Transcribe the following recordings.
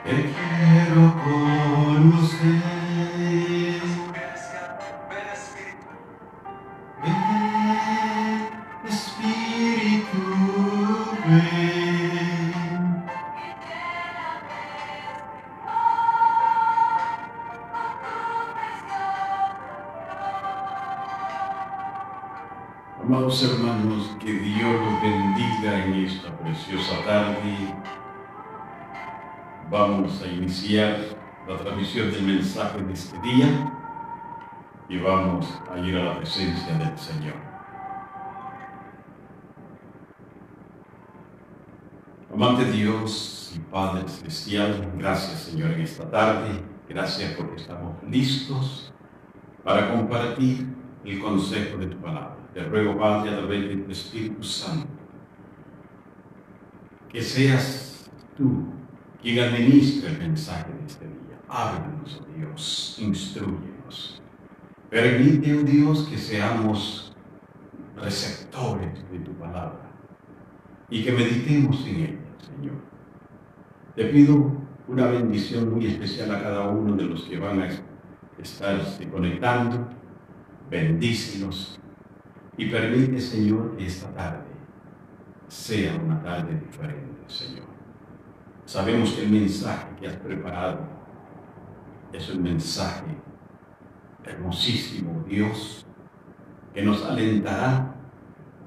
Te quiero conocer. Ven, Espíritu, ven. Amados hermanos, que Dios los bendiga en esta preciosa tarde. Vamos a iniciar la transmisión del mensaje de este día y vamos a ir a la presencia del Señor. Amante Dios y Padre Celestial, gracias Señor en esta tarde. Gracias porque estamos listos para compartir el consejo de tu palabra. Te ruego, Padre, a través de tu Espíritu Santo, que seas tú quien administre el mensaje de este día. Háblanos, oh Dios, instrúyenos. Permite, oh Dios, que seamos receptores de tu palabra y que meditemos en ella, Señor. Te pido una bendición muy especial a cada uno de los que van a estarse conectando. Bendícelos y permite, Señor, que esta tarde sea una tarde diferente, Señor. Sabemos que el mensaje que has preparado es un mensaje hermosísimo, Dios, que nos alentará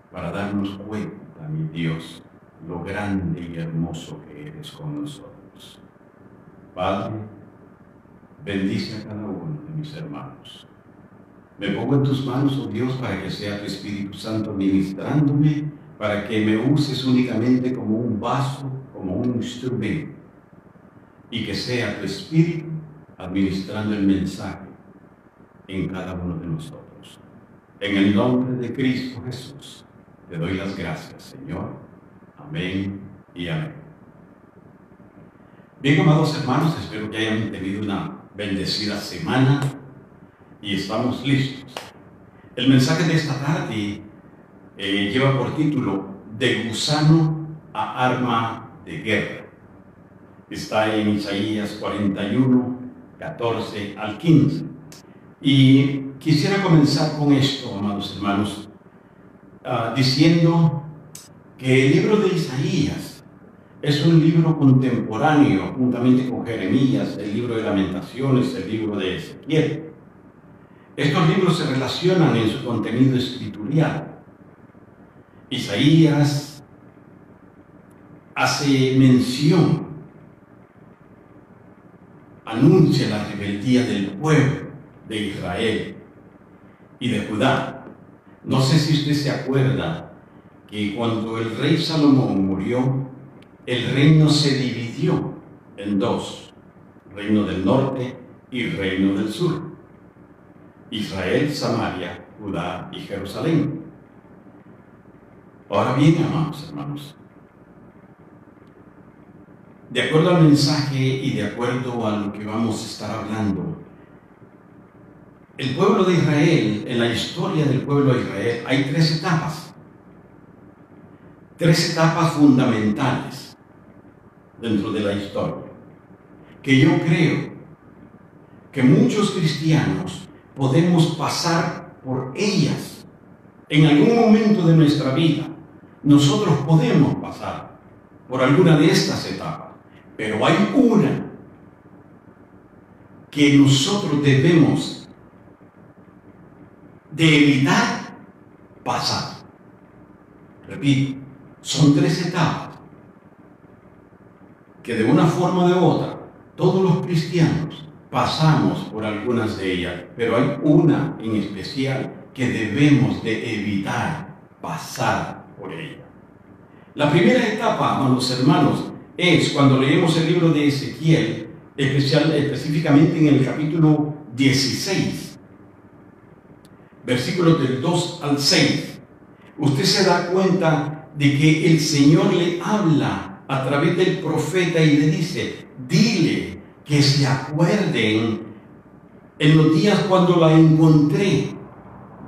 para darnos cuenta, mi Dios, lo grande y hermoso que eres con nosotros. Padre, bendice a cada uno de mis hermanos. Me pongo en tus manos, oh Dios, para que sea tu Espíritu Santo ministrándome, para que me uses únicamente como un vaso, como un instrumento, y que sea tu Espíritu administrando el mensaje en cada uno de nosotros. En el nombre de Cristo Jesús, te doy las gracias, Señor. Amén y amén. Bien, amados hermanos, espero que hayan tenido una bendecida semana y estamos listos. El mensaje de esta tarde lleva por título De gusano a arma de guerra. Está en Isaías 41, 14 al 15. Y quisiera comenzar con esto, amados hermanos, diciendo que el libro de Isaías es un libro contemporáneo, juntamente con Jeremías, el libro de Lamentaciones, el libro de Ezequiel. Estos libros se relacionan en su contenido escritural. Isaías hace mención, anuncia la rebeldía del pueblo de Israel y de Judá. No sé si usted se acuerda que cuando el rey Salomón murió, el reino se dividió en dos: reino del norte y reino del sur. Israel, Samaria, Judá y Jerusalén. Ahora bien, amados hermanos, de acuerdo al mensaje y de acuerdo a lo que vamos a estar hablando, el pueblo de Israel, en la historia del pueblo de Israel, hay tres etapas fundamentales dentro de la historia, que yo creo que muchos cristianos podemos pasar por ellas en algún momento de nuestra vida. Nosotros podemos pasar por alguna de estas etapas, pero hay una que nosotros debemos de evitar pasar. Repito, son tres etapas que de una forma o de otra todos los cristianos pasamos por algunas de ellas, pero hay una en especial que debemos de evitar pasar por ella. La primera etapa, amados hermanos, es cuando leemos el libro de Ezequiel, específicamente en el capítulo 16, versículos del 2 al 6. Usted se da cuenta de que el Señor le habla a través del profeta y le dice: dile que se acuerden en los días cuando la encontré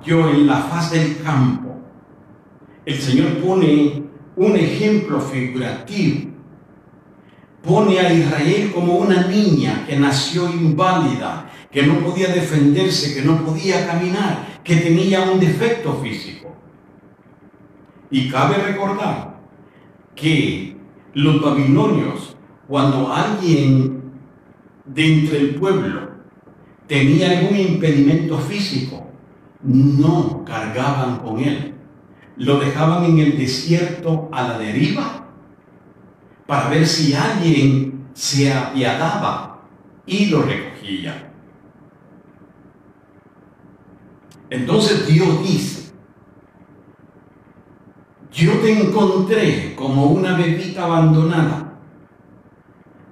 yo en la faz del campo. El Señor pone un ejemplo figurativo pone a Israel como una niña que nació inválida, que no podía defenderse, que no podía caminar, que tenía un defecto físico. Y cabe recordar que los babilonios, cuando alguien de entre el pueblo tenía algún impedimento físico, no cargaban con él. Lo dejaban en el desierto a la deriva para ver si alguien se apiadaba y lo recogía. Entonces Dios dice: yo te encontré como una bebita abandonada,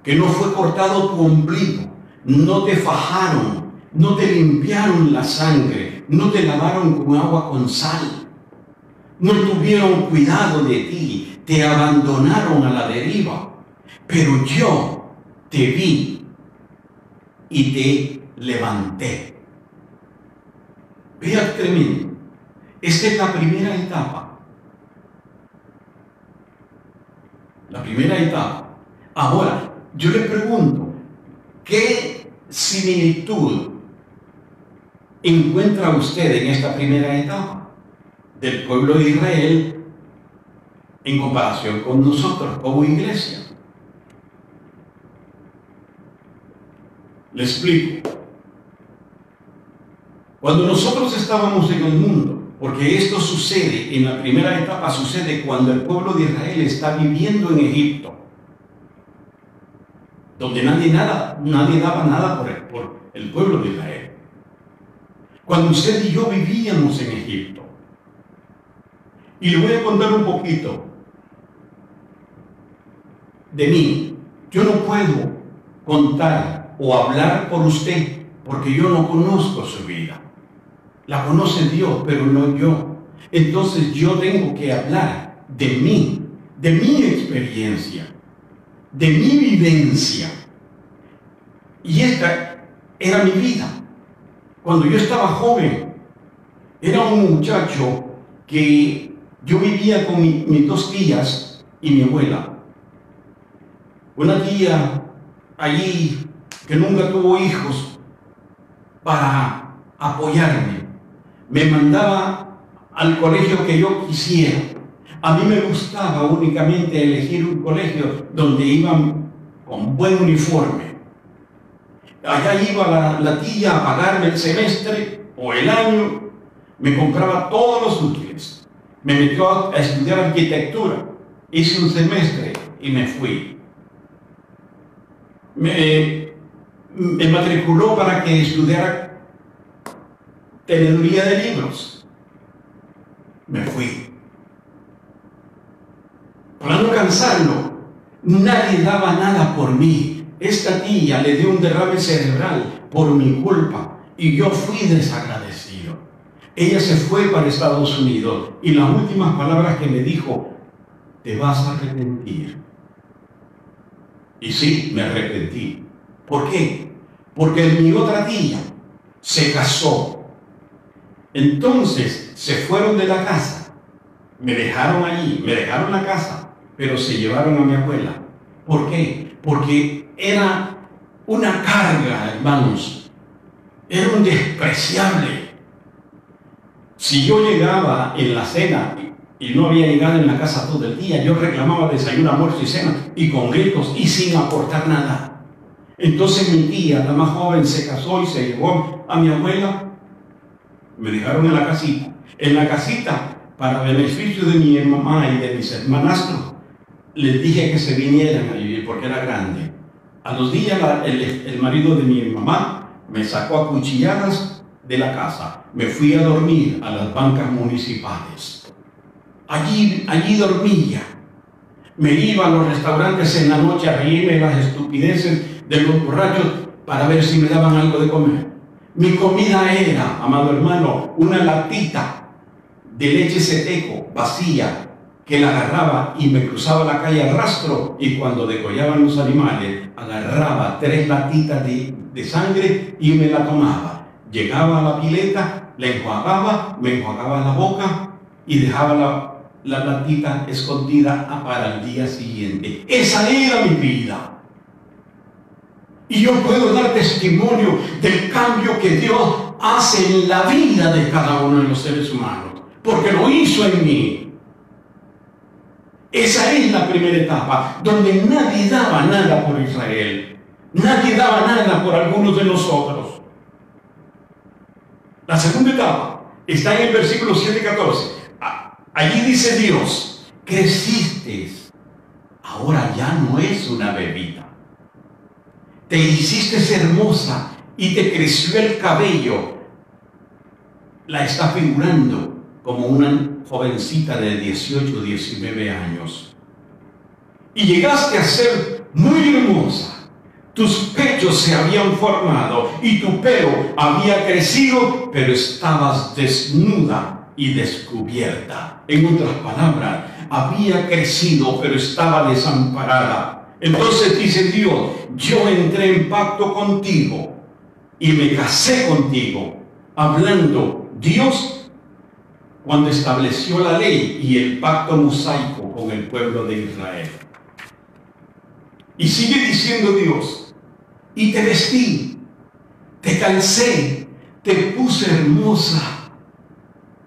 que no fue cortado tu ombligo, no te fajaron, no te limpiaron la sangre, no te lavaron con agua con sal, no tuvieron cuidado de ti, te abandonaron a la deriva, pero yo te vi y te levanté. Vea qué tremendo. Esta es la primera etapa. La primera etapa. Ahora, yo le pregunto, ¿qué similitud encuentra usted en esta primera etapa del pueblo de Israel en comparación con nosotros como iglesia? Le explico. Cuando nosotros estábamos en el mundo, porque esto sucede en la primera etapa, sucede cuando el pueblo de Israel está viviendo en Egipto, donde nadie daba nada por el pueblo de Israel. Cuando usted y yo vivíamos en Egipto. Y le voy a contar un poquito de mí. Yo no puedo contar o hablar por usted porque yo no conozco su vida. La conoce Dios, pero no yo. Entonces yo tengo que hablar de mí, de mi experiencia, de mi vivencia. Y esta era mi vida. Cuando yo estaba joven, era un muchacho que yo vivía con mis dos tías y mi abuela. Una tía allí que nunca tuvo hijos, para apoyarme, me mandaba al colegio que yo quisiera. A mí me gustaba únicamente elegir un colegio donde iban con buen uniforme. Allá iba la tía a pagarme el semestre o el año, me compraba todos los útiles, me metió a estudiar arquitectura, hice un semestre y me fui. Me matriculó para que estudiara teneduría de libros. Me fui. Para no cansarlo, nadie daba nada por mí. Esta tía le dio un derrame cerebral por mi culpa y yo fui desagradecido. Ella se fue para Estados Unidos y las últimas palabras que me dijo: te vas a arrepentir. Y sí, me arrepentí. ¿Por qué? Porque mi otra tía se casó. Entonces se fueron de la casa, me dejaron allí, me dejaron la casa, pero se llevaron a mi abuela. ¿Por qué? Porque era una carga, hermanos, era un despreciable. Si yo llegaba en la cena y no había llegado en la casa todo el día, yo reclamaba desayuno, almuerzo y cena, y con gritos y sin aportar nada. Entonces mi tía, la más joven, se casó y se llevó a mi abuela. Me dejaron en la casita. En la casita, para beneficio de mi mamá y de mis hermanastros, les dije que se vinieran a vivir porque era grande. A los días el marido de mi mamá me sacó a cuchilladas de la casa. Me fui a dormir a las bancas municipales. Allí dormía. Me iba a los restaurantes en la noche a reírme de las estupideces de los borrachos para ver si me daban algo de comer. Mi comida era, amado hermano, una latita de leche seteco vacía que la agarraba y me cruzaba la calle al rastro, y cuando degollaban los animales agarraba 3 latitas de sangre y me la tomaba. Llegaba a la pileta, la enjuagaba, me enjuagaba la boca y dejaba la latita escondida para el día siguiente. Esa era mi vida. Y yo puedo dar testimonio del cambio que Dios hace en la vida de cada uno de los seres humanos, porque lo hizo en mí. Esa es la primera etapa, donde nadie daba nada por Israel. Nadie daba nada por algunos de nosotros. La segunda etapa está en el versículo 7-14. Allí dice Dios: creciste, ahora ya no es una bebita. Te hiciste hermosa y te creció el cabello. La está figurando como una jovencita de 18 o 19 años. Y llegaste a ser muy hermosa. Tus pechos se habían formado y tu pelo había crecido, pero estabas desnuda y descubierta. En otras palabras, había crecido, pero estaba desamparada. Entonces dice Dios: yo entré en pacto contigo y me casé contigo. Hablando Dios cuando estableció la ley y el pacto mosaico con el pueblo de Israel. Y sigue diciendo Dios: y te vestí, te calcé, te puse hermosa,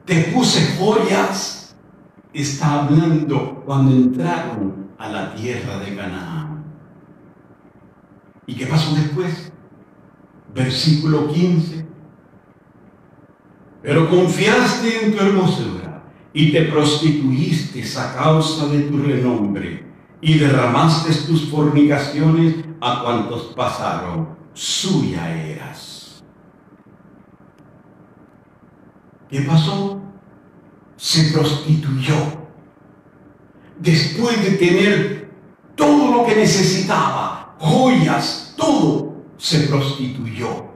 te puse joyas. Está hablando cuando entraron a la tierra de Canaán. ¿Y qué pasó después? Versículo 15. Pero confiaste en tu hermosura y te prostituiste a causa de tu renombre y derramaste tus fornicaciones a cuantos pasaron. Suya eras. ¿Qué pasó? Se prostituyó. Después de tener todo lo que necesitaba, joyas, todo, se prostituyó.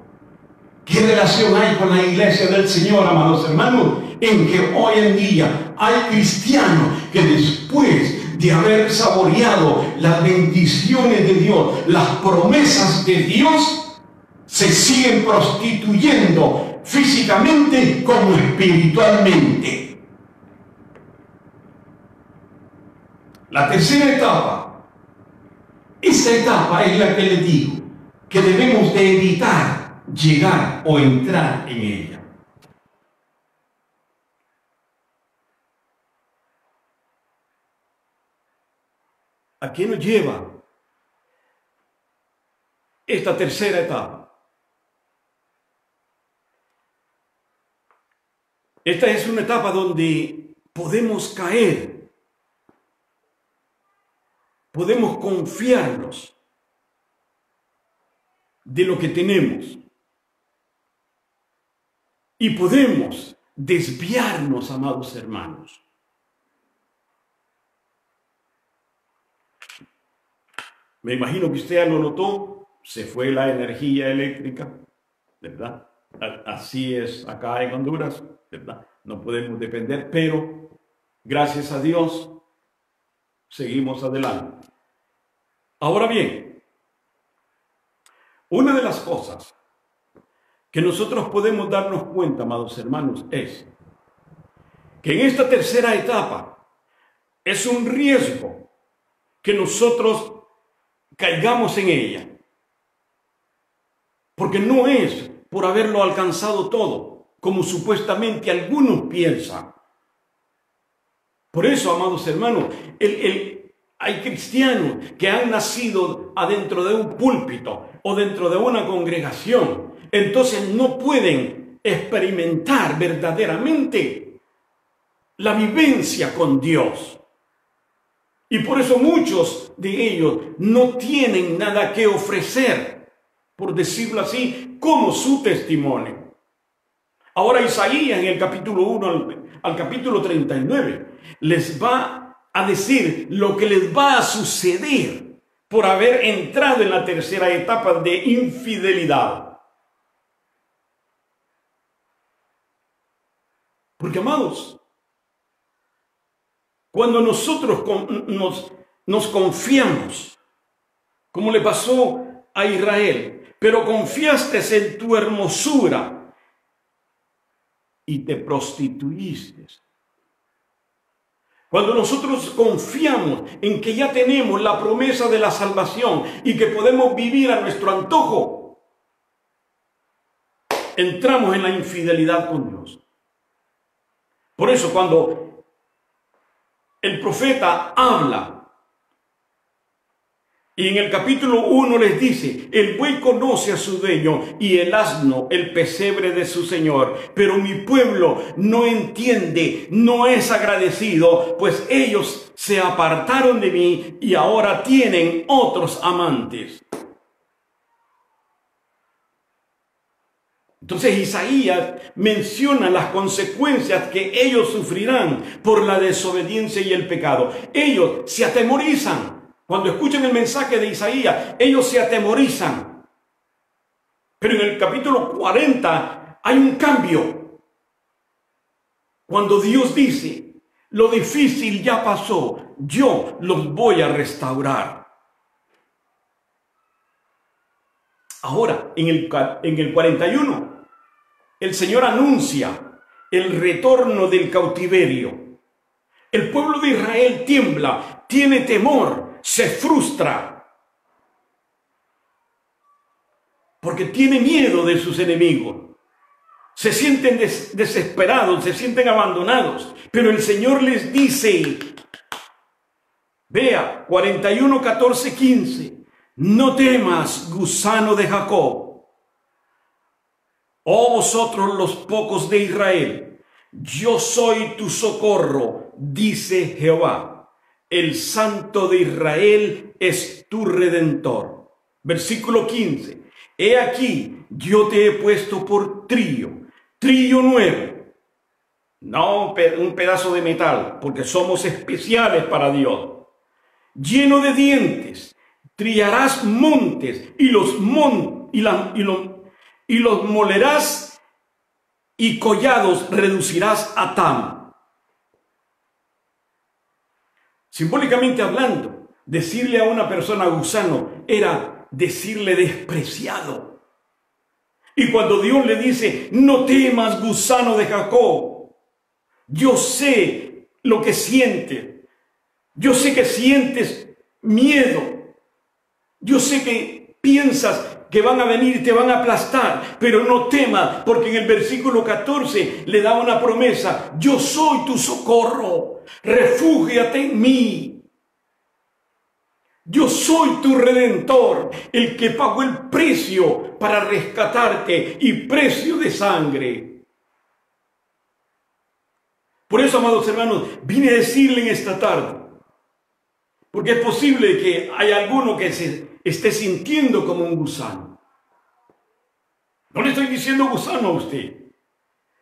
¿Qué relación hay con la iglesia del Señor, amados hermanos? En que hoy en día hay cristianos que después de haber saboreado las bendiciones de Dios, las promesas de Dios, se siguen prostituyendo físicamente como espiritualmente. La tercera etapa, esta etapa es la que les digo que debemos de evitar llegar o entrar en ella. ¿A qué nos lleva esta tercera etapa? Esta es una etapa donde podemos caer, podemos confiarnos de lo que tenemos y podemos desviarnos, amados hermanos. Me imagino que usted ya lo notó, se fue la energía eléctrica, ¿verdad? Así es acá en Honduras, ¿verdad? No podemos depender, pero gracias a Dios seguimos adelante. Ahora bien, una de las cosas que nosotros podemos darnos cuenta, amados hermanos, es que en esta tercera etapa es un riesgo que nosotros caigamos en ella, porque no es por haberlo alcanzado todo, como supuestamente algunos piensan. Por eso, amados hermanos, hay cristianos que han nacido adentro de un púlpito o dentro de una congregación, entonces no pueden experimentar verdaderamente la vivencia con Dios. Y por eso muchos de ellos no tienen nada que ofrecer, por decirlo así, como su testimonio. Ahora Isaías en el capítulo 1 al capítulo 39 les va a decir lo que les va a suceder por haber entrado en la tercera etapa de infidelidad. Porque, amados, cuando nosotros nos confiamos, como le pasó a Israel, pero confiaste en tu hermosura y te prostituiste, Cuando nosotros confiamos en que ya tenemos la promesa de la salvación y que podemos vivir a nuestro antojo, entramos en la infidelidad con Dios. Por eso cuando el profeta habla y en el capítulo 1 les dice: el buey conoce a su dueño y el asno el pesebre de su señor, pero mi pueblo no entiende, no es agradecido, pues ellos se apartaron de mí y ahora tienen otros amantes. Entonces Isaías menciona las consecuencias que ellos sufrirán por la desobediencia y el pecado. Ellos se atemorizan. Cuando escuchan el mensaje de Isaías, ellos se atemorizan. Pero en el capítulo 40 hay un cambio. Cuando Dios dice: lo difícil ya pasó, yo los voy a restaurar. Ahora, en el 41, el Señor anuncia el retorno del cautiverio. El pueblo de Israel tiembla, tiene temor, se frustra, porque tiene miedo de sus enemigos. Se sienten desesperados, se sienten abandonados. Pero el Señor les dice, vea, 41, 14, 15, no temas, gusano de Jacob, oh vosotros los pocos de Israel, yo soy tu socorro, dice Jehová. El Santo de Israel es tu Redentor. Versículo 15. He aquí, yo te he puesto por trillo nuevo. No un pedazo de metal, porque somos especiales para Dios. Lleno de dientes, trillarás montes y los molerás, y collados reducirás a tamo. Simbólicamente hablando, decirle a una persona gusano era decirle despreciado. Y cuando Dios le dice: no temas, gusano de Jacob, yo sé lo que sientes, yo sé que sientes miedo, yo sé que piensas que van a venir y te van a aplastar, pero no temas, porque en el versículo 14 le da una promesa: yo soy tu socorro, refúgiate en mí. Yo soy tu Redentor, el que pagó el precio para rescatarte, y precio de sangre. Por eso, amados hermanos, vine a decirle en esta tarde, porque es posible que hay alguno que se esté sintiendo como un gusano. No le estoy diciendo gusano a usted,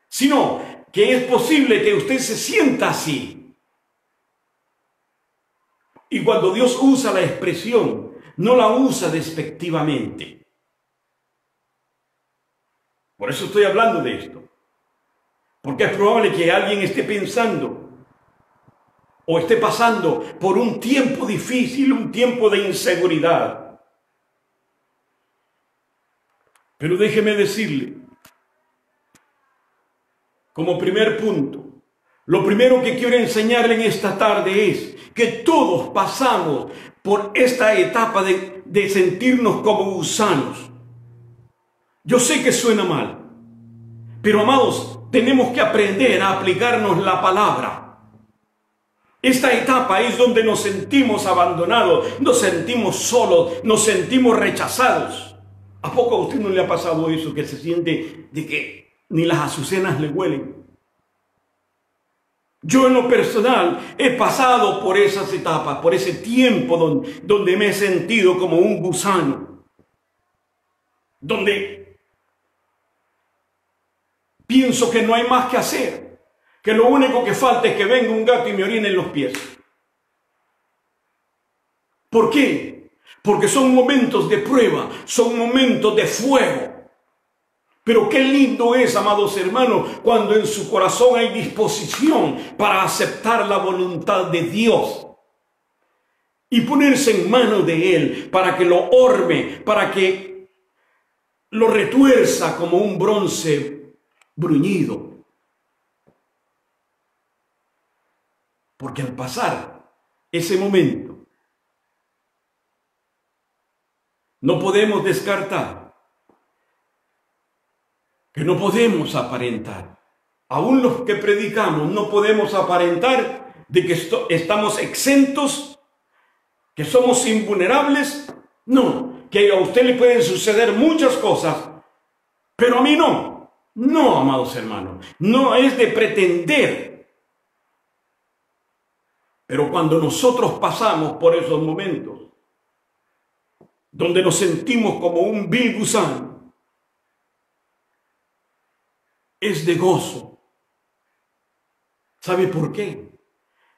sino que es posible que usted se sienta así. Y cuando Dios usa la expresión, no la usa despectivamente. Por eso estoy hablando de esto. Porque es probable que alguien esté pensando o esté pasando por un tiempo difícil, un tiempo de inseguridad. Pero déjeme decirle, como primer punto, lo primero que quiero enseñarle en esta tarde es que todos pasamos por esta etapa de sentirnos como gusanos. Yo sé que suena mal, pero amados, tenemos que aprender a aplicarnos la palabra. Esta etapa es donde nos sentimos abandonados, nos sentimos solos, nos sentimos rechazados. ¿A poco a usted no le ha pasado eso, que se siente de que ni las azucenas le huelen? Yo en lo personal he pasado por esas etapas, por ese tiempo donde me he sentido como un gusano, donde pienso que no hay más que hacer, que lo único que falta es que venga un gato y me orine en los pies. ¿Por qué? Porque son momentos de prueba, son momentos de fuego. Pero qué lindo es, amados hermanos, cuando en su corazón hay disposición para aceptar la voluntad de Dios y ponerse en manos de Él para que lo orme, para que lo retuerza como un bronce bruñido. Porque al pasar ese momento, no podemos descartar que no podemos aparentar. Aún los que predicamos no podemos aparentar de que estamos exentos, que somos invulnerables. No, que a usted le pueden suceder muchas cosas, pero a mí no. No, amados hermanos, no es de pretender. Pero cuando nosotros pasamos por esos momentos, donde nos sentimos como un vil gusano, es de gozo. ¿Sabe por qué?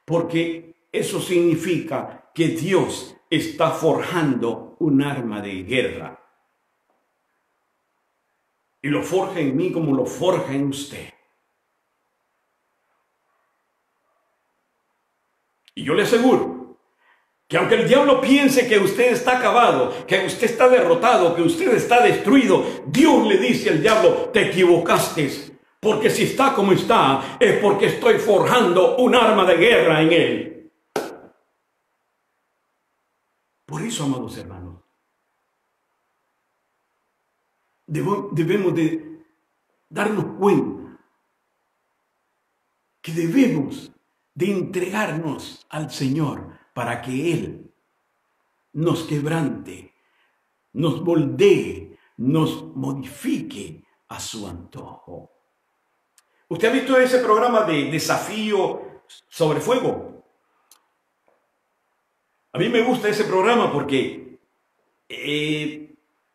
Porque eso significa que Dios está forjando un arma de guerra. Y lo forja en mí como lo forja en usted. Y yo le aseguro que aunque el diablo piense que usted está acabado, que usted está derrotado, que usted está destruido, Dios le dice al diablo: te equivocaste, porque si está como está, es porque estoy forjando un arma de guerra en él. Por eso, amados hermanos, debemos de darnos cuenta que debemos de entregarnos al Señor para que Él nos quebrante, nos moldee, nos modifique a su antojo. ¿Usted ha visto ese programa de Desafío sobre Fuego? A mí me gusta ese programa porque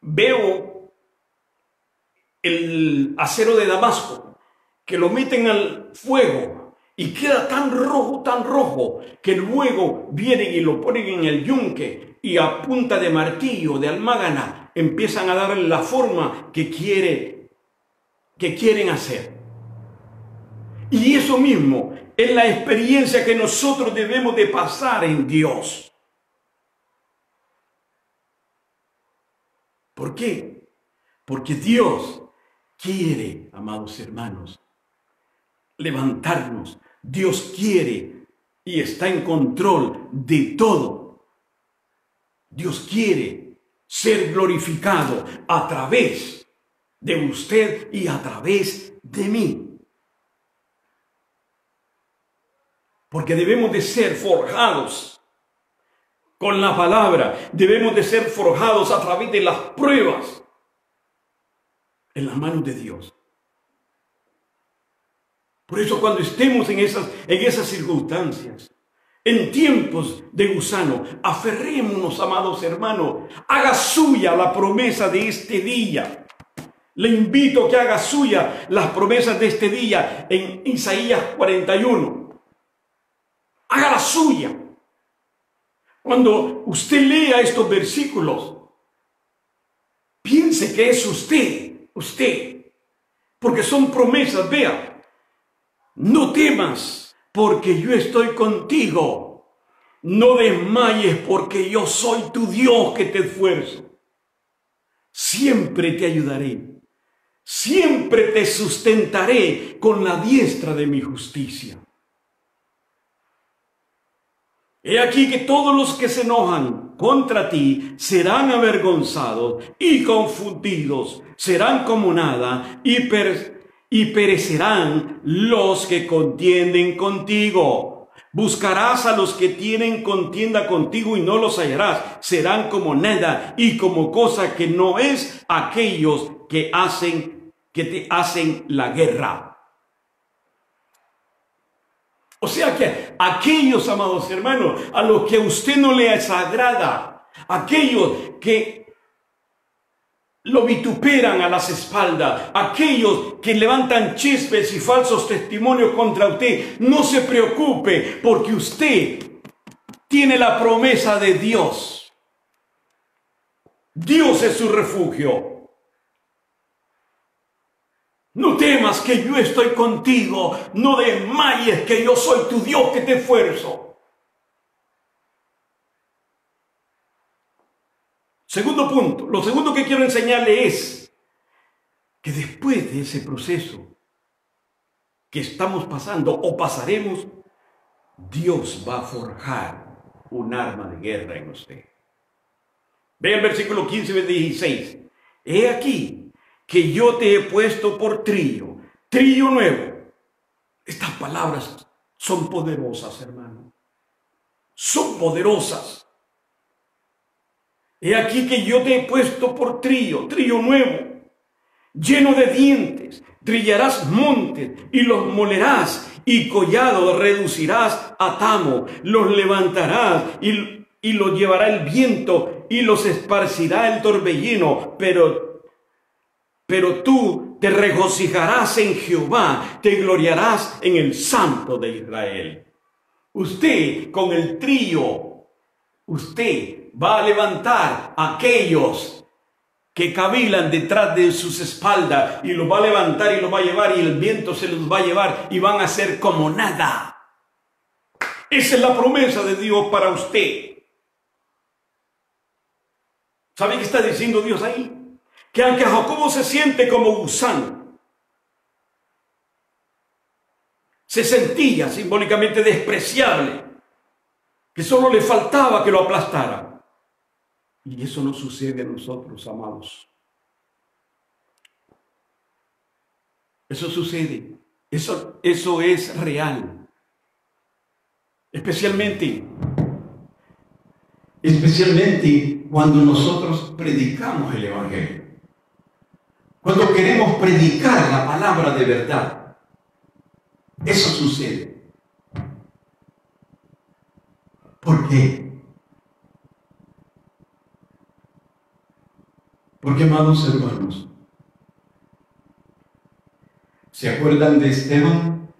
veo el acero de Damasco, que lo meten al fuego y queda tan rojo, que luego vienen y lo ponen en el yunque y a punta de martillo, de almágana, empiezan a darle la forma que quieren hacer. Y eso mismo es la experiencia que nosotros debemos de pasar en Dios. ¿Por qué? Porque Dios quiere, amados hermanos, levantarnos. Dios quiere y está en control de todo. Dios quiere ser glorificado a través de usted y a través de mí. Porque debemos de ser forjados con la palabra. Debemos de ser forjados a través de las pruebas en las manos de Dios. Por eso cuando estemos en esas circunstancias, en tiempos de gusano, aferrémonos, amados hermanos, haga suya la promesa de este día. Le invito a que haga suya las promesas de este día en Isaías 41. Hágala suya. Cuando usted lea estos versículos, piense que es usted, porque son promesas. Vea: no temas, porque yo estoy contigo. No desmayes, porque yo soy tu Dios que te esfuerzo. Siempre te ayudaré. Siempre te sustentaré con la diestra de mi justicia. He aquí que todos los que se enojan contra ti serán avergonzados y confundidos, serán como nada y perecerán los que contienden contigo. Buscarás a los que tienen contienda contigo y no los hallarás. Serán como nada y como cosa que no es aquellos que te hacen la guerra. O sea que aquellos, amados hermanos, a los que a usted no les agrada, aquellos que lo vituperan a las espaldas, aquellos que levantan chismes y falsos testimonios contra usted, no se preocupe, porque usted tiene la promesa de Dios. Dios es su refugio. No temas, que yo estoy contigo. No desmayes, que yo soy tu Dios que te esfuerzo. Segundo punto, lo segundo que quiero enseñarle es que después de ese proceso que estamos pasando o pasaremos, Dios va a forjar un arma de guerra en usted. Ve el versículo 15 y 16. He aquí que yo te he puesto por trillo nuevo. Estas palabras son poderosas, hermano. Son poderosas. He aquí que yo te he puesto por trillo nuevo, lleno de dientes. Trillarás montes y los molerás, y collados reducirás a tamo. Los levantarás y los llevará el viento y los esparcirá el torbellino. Pero tú te regocijarás en Jehová, te gloriarás en el Santo de Israel. Usted con el trillo, usted va a levantar a aquellos que cavilan detrás de sus espaldas, y los va a levantar y los va a llevar, y el viento se los va a llevar y van a ser como nada. Esa es la promesa de Dios para usted. ¿Sabe qué está diciendo Dios ahí? Que aunque Jacobo se siente como gusano, se sentía simbólicamente despreciable, que solo le faltaba que lo aplastara. Y eso no sucede a nosotros, amados. Eso sucede. Eso es real. Especialmente cuando nosotros predicamos el Evangelio. Cuando queremos predicar la palabra de verdad. Eso sucede. ¿Por qué? Porque, amados hermanos, ¿se acuerdan de Esteban?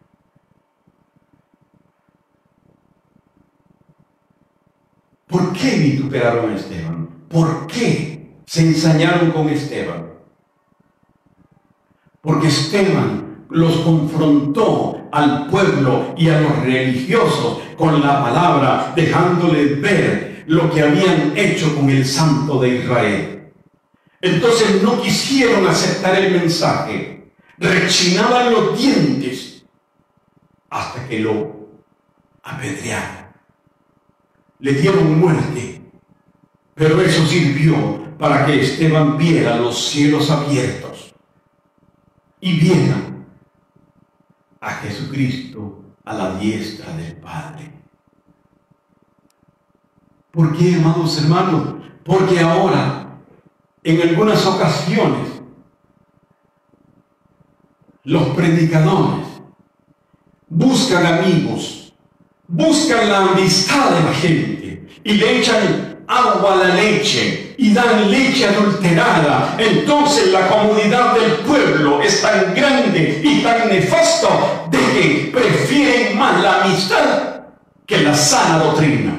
¿Por qué vituperaron a Esteban? ¿Por qué se ensañaron con Esteban? Porque Esteban los confrontó al pueblo y a los religiosos con la palabra, dejándoles ver lo que habían hecho con el Santo de Israel. Entonces no quisieron aceptar el mensaje, rechinaban los dientes hasta que lo apedrearon. Le dieron muerte, pero eso sirvió para que Esteban viera los cielos abiertos y viera a Jesucristo a la diestra del Padre. ¿Por qué, amados hermanos? Porque ahora, en algunas ocasiones, los predicadores buscan amigos, buscan la amistad de la gente y le echan agua a la leche y dan leche adulterada. Entonces la comodidad del pueblo es tan grande y tan nefasto de que prefieren más la amistad que la sana doctrina.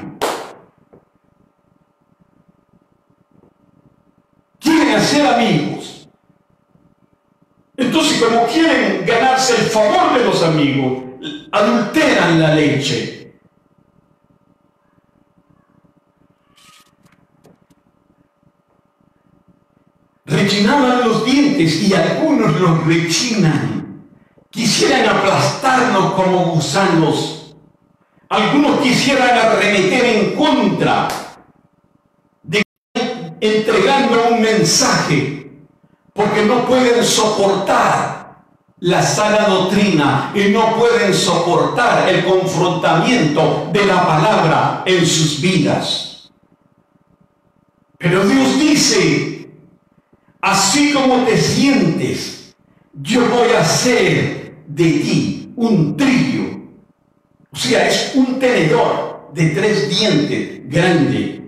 Quieren hacer amigos. Entonces, como quieren ganarse el favor de los amigos, adulteran la leche. Rechinaban los dientes y algunos los rechinan. Quisieran aplastarnos como gusanos. Algunos quisieran arremeter en contra, entregando un mensaje, porque no pueden soportar la sana doctrina y no pueden soportar el confrontamiento de la palabra en sus vidas. Pero Dios dice, así como te sientes, yo voy a hacer de ti un trillo. O sea, es un tenedor de 3 dientes grande,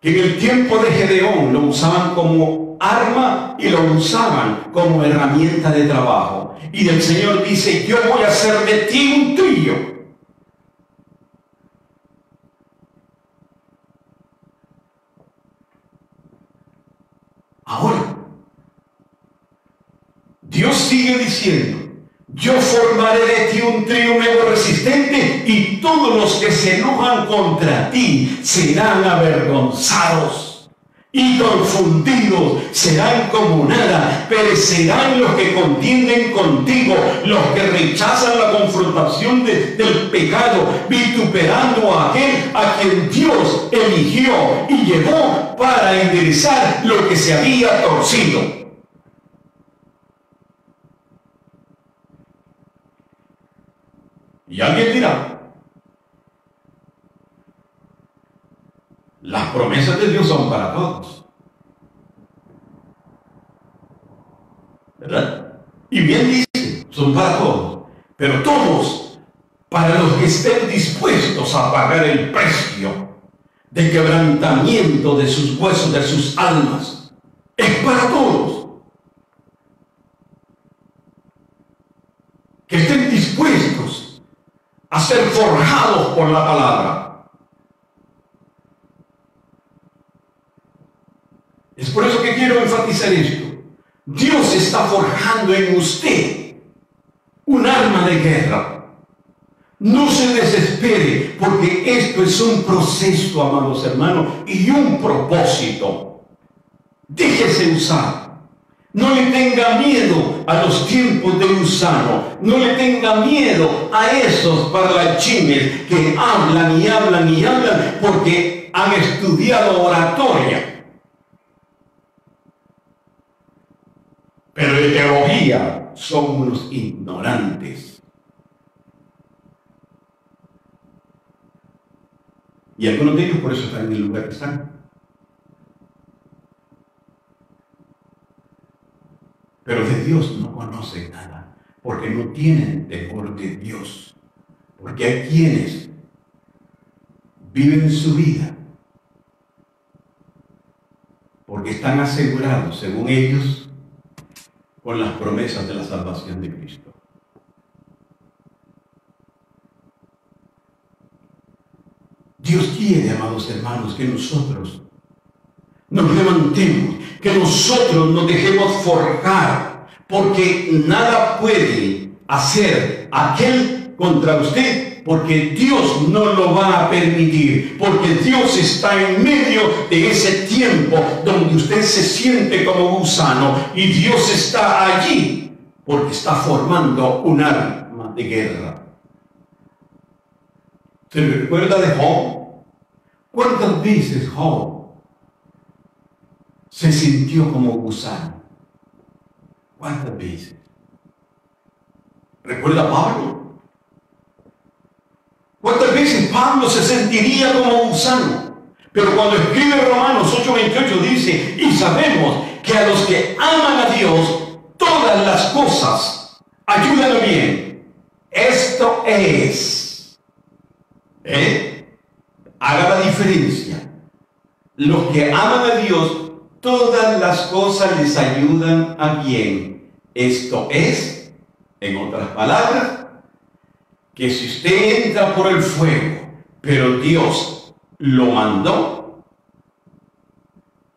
que en el tiempo de Gedeón lo usaban como arma y lo usaban como herramienta de trabajo. Y el Señor dice, yo voy a hacer de ti un trillo. Ahora, Dios sigue diciendo, yo formaré de ti un trillo nuevo resistente, y todos los que se enojan contra ti serán avergonzados. y confundidos serán como nada. Perecerán los que contienden contigo, los que rechazan la confrontación del pecado, vituperando a aquel a quien Dios eligió y llevó para enderezar lo que se había torcido. Y alguien dirá, las promesas de Dios son para todos, ¿verdad? Y bien dice, son para todos, pero todos, para los que estén dispuestos a pagar el precio de quebrantamiento de sus huesos, de sus almas, es para todos. Que estén dispuestos a ser forjados por la palabra. Es por eso que quiero enfatizar esto. Dios está forjando en usted un arma de guerra. No se desespere, porque esto es un proceso, amados hermanos, y un propósito. Déjese usar. No le tenga miedo a los tiempos de gusano. No le tenga miedo a esos parlachines que hablan y hablan y hablan porque han estudiado oratoria. Pero de teología son unos ignorantes. Y algunos de ellos por eso están en el lugar que están. Pero de Dios no conocen nada, porque no tienen temor de Dios. Porque hay quienes viven su vida porque están asegurados, según ellos, con las promesas de la salvación de Cristo. Dios quiere, amados hermanos, que nosotros nos levantemos, que nosotros nos dejemos forjar, porque nada puede hacer aquel contra usted, porque Dios no lo va a permitir, porque Dios está en medio de ese tiempo donde usted se siente como gusano, y Dios está allí porque está formando un arma de guerra. ¿Se recuerda de Job? ¿Cuántas veces Job se sintió como gusano? ¿Cuántas veces? ¿Recuerda a Pablo? ¿Cuántas veces Pablo se sentiría como gusano? Pero cuando escribe Romanos 8:28 dice, y sabemos que a los que aman a Dios, todas las cosas ayudan a bien. Esto es, haga la diferencia. Los que aman a Dios, todas las cosas les ayudan a bien. Esto es, en otras palabras, que si usted entra por el fuego, pero Dios lo mandó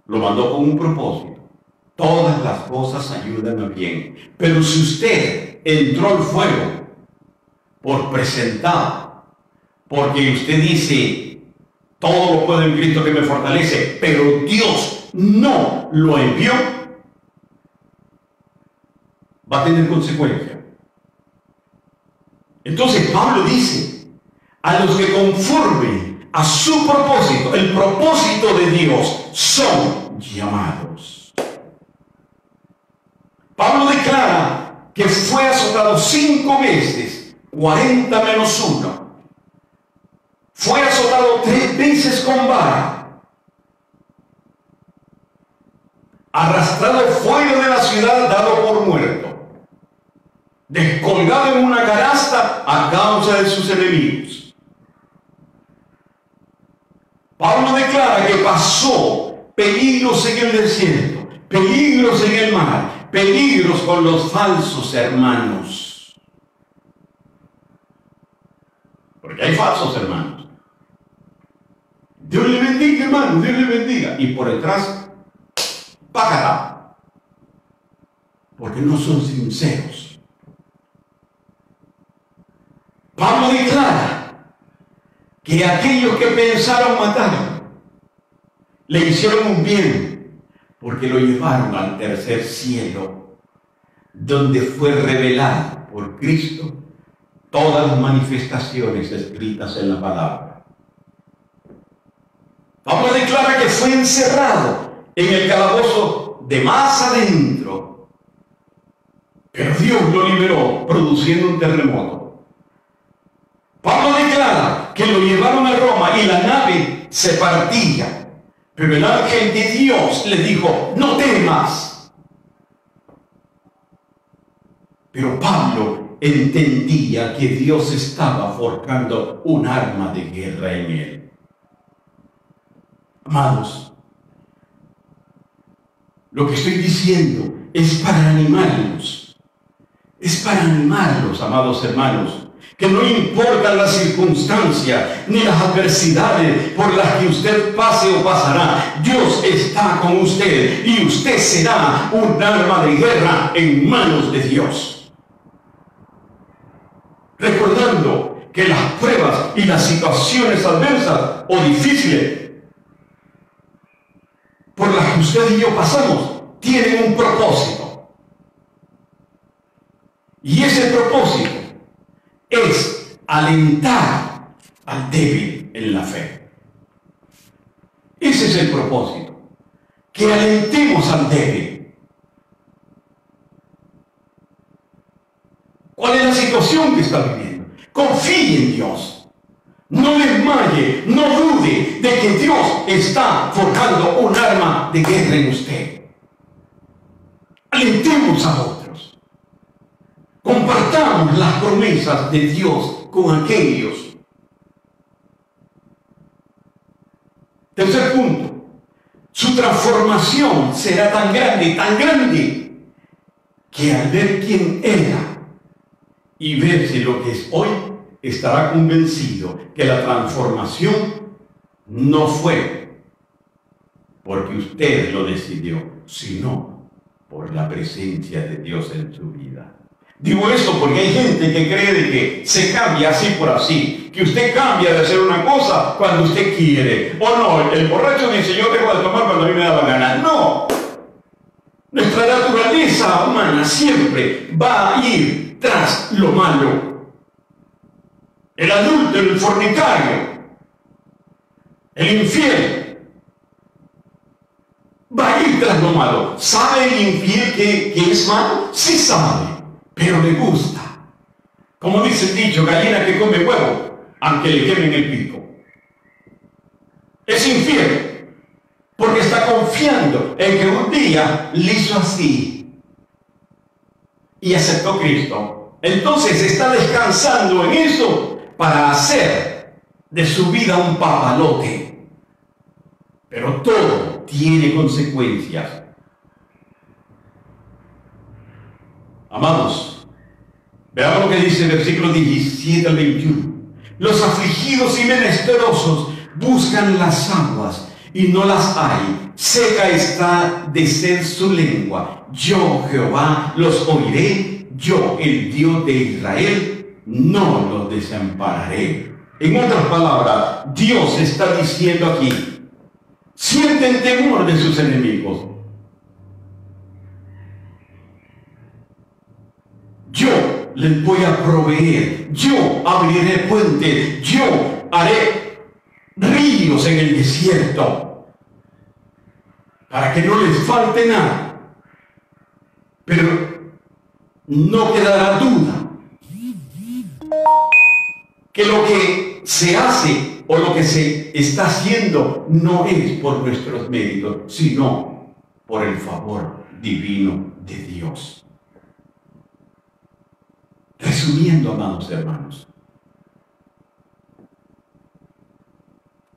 con un propósito. Todas las cosas ayudan a bien. Pero si usted entró al fuego por presentado, porque usted dice, todo lo puedo en Cristo que me fortalece, pero Dios no lo envió, va a tener consecuencias. Entonces Pablo dice, a los que conforme a su propósito, el propósito de Dios, son llamados. Pablo declara que fue azotado 5 veces, 40 menos 1. Fue azotado 3 veces con vara, arrastrado fuera de la ciudad, dado por muerto, descolgado en una canasta a causa de sus enemigos. Pablo declara que pasó peligros en el desierto, peligros en el mar, peligros con los falsos hermanos. Porque hay falsos hermanos. Dios le bendiga, hermano, Dios le bendiga. Y por detrás, págata. Porque no son sinceros. Pablo declara que aquellos que pensaron matarlo, Le hicieron un bien porque lo llevaron al tercer cielo, donde fue revelado por Cristo todas las manifestaciones escritas en la palabra. Pablo declara que fue encerrado en el calabozo de más adentro, pero Dios lo liberó produciendo un terremoto. Pablo declara que lo llevaron a Roma y la nave se partía, pero el ángel de Dios le dijo: no temas. Pero Pablo entendía que Dios estaba forjando un arma de guerra en él. Amados, lo que estoy diciendo es para animarlos. Es para animarlos, amados hermanos, que no importan las circunstancias ni las adversidades por las que usted pase o pasará, Dios está con usted y usted será un arma de guerra en manos de Dios. Recordando que las pruebas y las situaciones adversas o difíciles por las que usted y yo pasamos tienen un propósito. Y ese propósito es alentar al débil en la fe. Ese es el propósito, que alentemos al débil. ¿Cuál es la situación que está viviendo? Confíe en Dios. No desmaye, no dude de que Dios está forjando un arma de guerra en usted. Alentemos a otros. Compartamos las promesas de Dios con aquellos. Tercer punto. Su transformación será tan grande, que al ver quién era y verse lo que es hoy, estará convencido que la transformación no fue porque usted lo decidió, sino por la presencia de Dios en su vida. Digo esto porque hay gente que cree de que se cambia así por así, que usted cambia de hacer una cosa cuando usted quiere. O no, el borracho dice: yo dejo de tomar cuando a mí me daba ganas. No, nuestra naturaleza humana siempre va a ir tras lo malo. El adúltero, el fornicario, el infiel, va a ir tras lo malo. ¿Sabe el infiel que es malo? Sí sabe, pero le gusta. Como dice el dicho: gallina que come huevo, aunque le quemen el pico. Es infiel porque está confiando en que un día le hizo así y aceptó a Cristo. Entonces está descansando en eso para hacer de su vida un papalote. Pero todo tiene consecuencias. Amados, veamos lo que dice el versículo 17 al 21. Los afligidos y menesterosos buscan las aguas y no las hay. Seca está de sed su lengua. Yo, Jehová, los oiré. Yo, el Dios de Israel, no los desampararé. En otras palabras, Dios está diciendo aquí: sienten temor de sus enemigos. Yo les voy a proveer, yo abriré puentes, yo haré ríos en el desierto para que no les falte nada. Pero no quedará duda que lo que se hace o lo que se está haciendo no es por nuestros méritos, sino por el favor divino de Dios. Resumiendo, amados hermanos,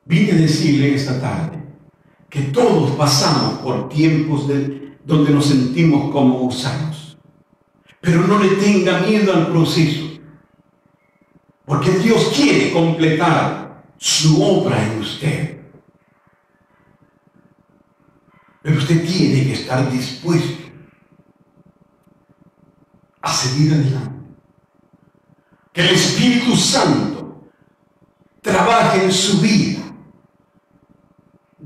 vine a decirle esta tarde que todos pasamos por tiempos donde nos sentimos como gusanos, pero no le tenga miedo al proceso, porque Dios quiere completar su obra en usted. Pero usted tiene que estar dispuesto a seguir adelante. Que el Espíritu Santo trabaje en su vida,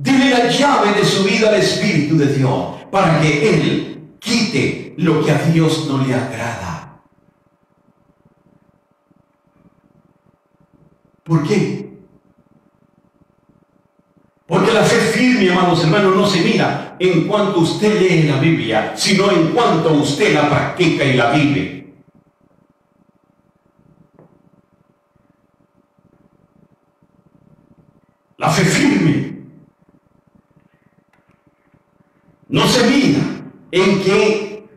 Dile la llave de su vida al Espíritu de Dios para que Él quite lo que a Dios no le agrada. ¿Por qué? Porque la fe firme, amados hermanos, no se mira en cuanto usted lee la Biblia, sino en cuanto usted la practica y la vive. La fe firme no se mira en que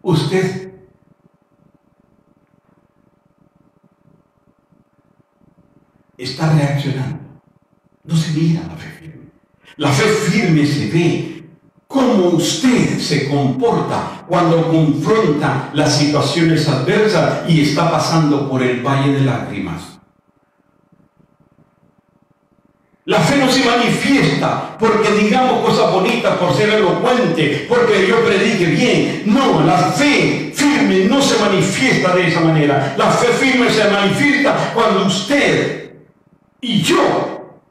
usted está reaccionando. No se mira la fe firme. La fe firme se ve cómo usted se comporta cuando confronta las situaciones adversas y está pasando por el valle de lágrimas. La fe no se manifiesta porque digamos cosas bonitas, por ser elocuente, porque yo predique bien. No, la fe firme no se manifiesta de esa manera. La fe firme se manifiesta cuando usted y yo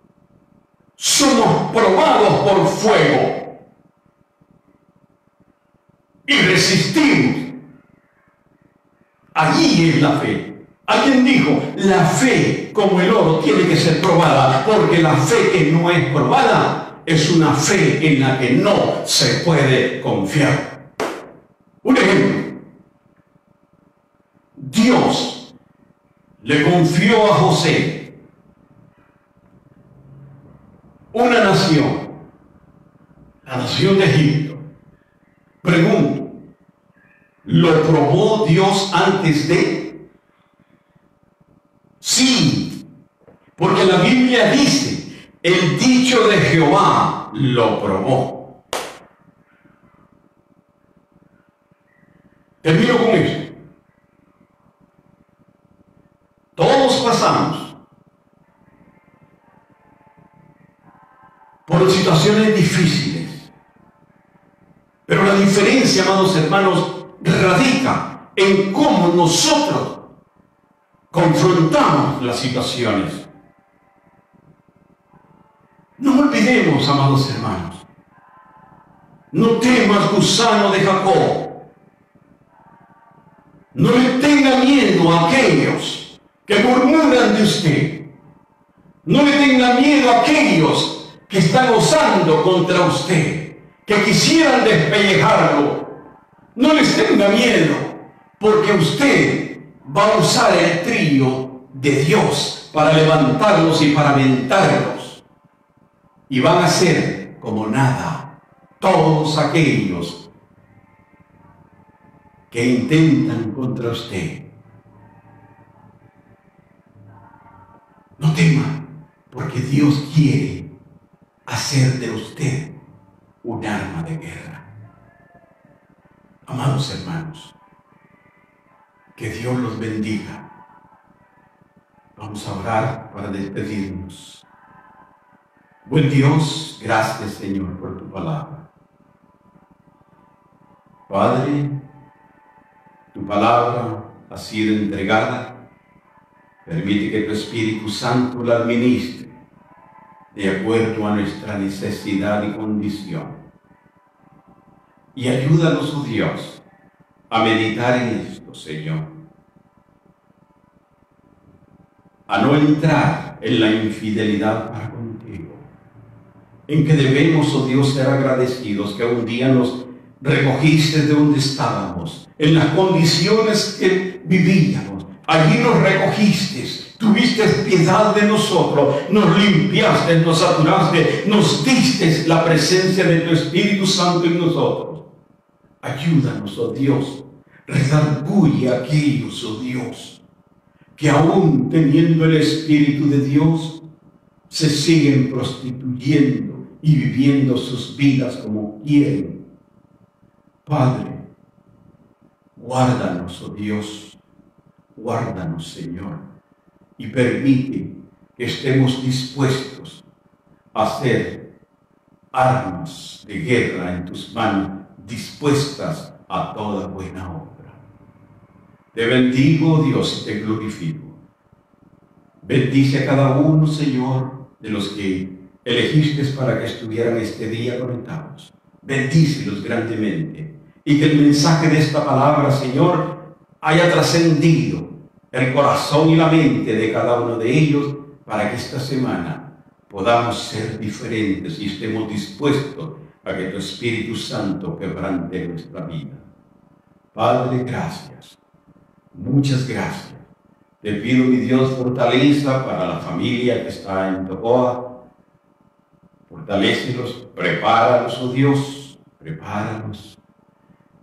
somos probados por fuego y resistimos. Allí es la fe. Alguien dijo, la fe como el oro tiene que ser probada, porque la fe que no es probada es una fe en la que no se puede confiar. Un ejemplo. Dios le confió a José una nación, la nación de Egipto. Pregunto, ¿lo probó Dios antes de? Sí, porque la Biblia dice, el dicho de Jehová lo probó. Termino con esto. Todos pasamos por situaciones difíciles, pero la diferencia, amados hermanos, radica en cómo nosotros confrontamos las situaciones. No olvidemos, amados hermanos, no temas, gusano de Jacob. No le tenga miedo a aquellos que murmuran de usted. No le tenga miedo a aquellos que están osando contra usted, que quisieran despellejarlo. No les tenga miedo, porque usted va a usar el trillo de Dios para levantarlos y para aventarlos. Y van a ser como nada todos aquellos que intentan contra usted. No tema, porque Dios quiere hacer de usted un arma de guerra. Amados hermanos, que Dios los bendiga. Vamos a orar para despedirnos. Buen Dios, gracias Señor por tu palabra. Padre, tu palabra ha sido entregada. Permite que tu Espíritu Santo la administre de acuerdo a nuestra necesidad y condición. Y ayúdanos, oh Dios, a meditar en esto, Señor. A no entrar en la infidelidad para contigo. En que debemos, oh Dios, ser agradecidos que un día nos recogiste de donde estábamos, en las condiciones que vivíamos. Allí nos recogiste, tuviste piedad de nosotros, nos limpiaste, nos saturaste, nos diste la presencia de tu Espíritu Santo en nosotros. Ayúdanos, oh Dios, redarguye a aquellos, oh Dios, que aún teniendo el Espíritu de Dios, se siguen prostituyendo y viviendo sus vidas como quieren. Padre, guárdanos, oh Dios, guárdanos, Señor, y permite que estemos dispuestos a ser armas de guerra en tus manos, dispuestas a toda buena obra. Te bendigo, Dios, y te glorifico. Bendice a cada uno, Señor, de los que elegiste para que estuvieran este día conectados. Bendícelos grandemente. Y que el mensaje de esta palabra, Señor, haya trascendido el corazón y la mente de cada uno de ellos para que esta semana podamos ser diferentes y estemos dispuestos a que tu Espíritu Santo quebrante nuestra vida. Padre, gracias. Muchas gracias. Te pido, mi Dios, fortaleza para la familia que está en Tocoa. Fortalécelos, prepáralos, oh Dios, prepáralos.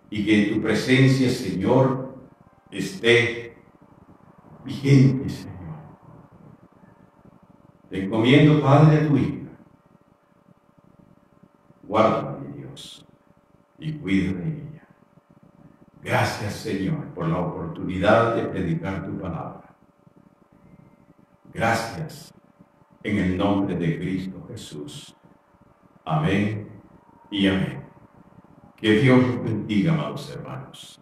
Y que en tu presencia, Señor, esté vigente, Señor. Te encomiendo, Padre, a tu hija. Guárdala, mi Dios, y cuida de ella. Gracias, Señor, por la oportunidad de predicar tu palabra. Gracias, en el nombre de Cristo Jesús. Amén y amén. Que Dios los bendiga, amados hermanos.